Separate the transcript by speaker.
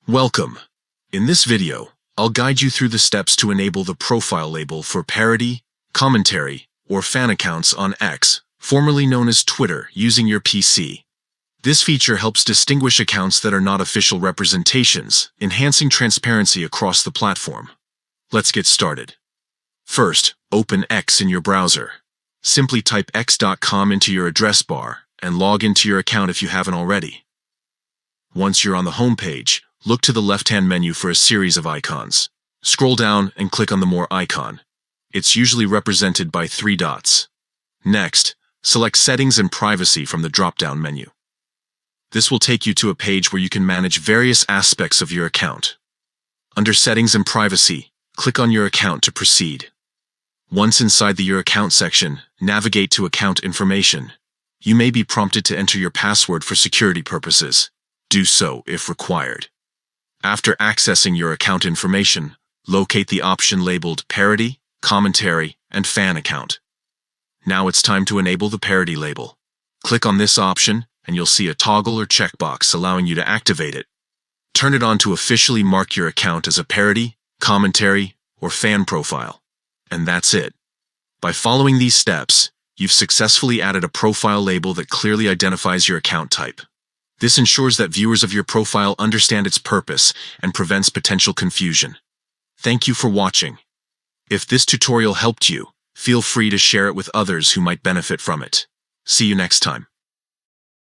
Speaker 1: Welcome. In this video, I'll guide you through the steps to enable the profile label for parody, commentary, or fan accounts on X, formerly known as Twitter, using your PC. This feature helps distinguish accounts that are not official representations, enhancing transparency across the platform. Let's get started. First, open X in your browser. Simply type x.com into your address bar and log into your account if you haven't already. Once you're on the home page, look to the left-hand menu for a series of icons. Scroll down and click on the More icon. It's usually represented by 3 dots. Next, select Settings and Privacy from the drop-down menu. This will take you to a page where you can manage various aspects of your account. Under Settings and Privacy, click on your account to proceed. Once inside the Your Account section, navigate to Account Information. You may be prompted to enter your password for security purposes. Do so if required. After accessing your account information, locate the option labeled Parody, Commentary, and Fan Account. Now it's time to enable the parody label. Click on this option, and you'll see a toggle or checkbox allowing you to activate it. Turn it on to officially mark your account as a parody, commentary, or fan profile. And that's it. By following these steps, you've successfully added a profile label that clearly identifies your account type. This ensures that viewers of your profile understand its purpose and prevents potential confusion. Thank you for watching. If this tutorial helped you, feel free to share it with others who might benefit from it. See you next time.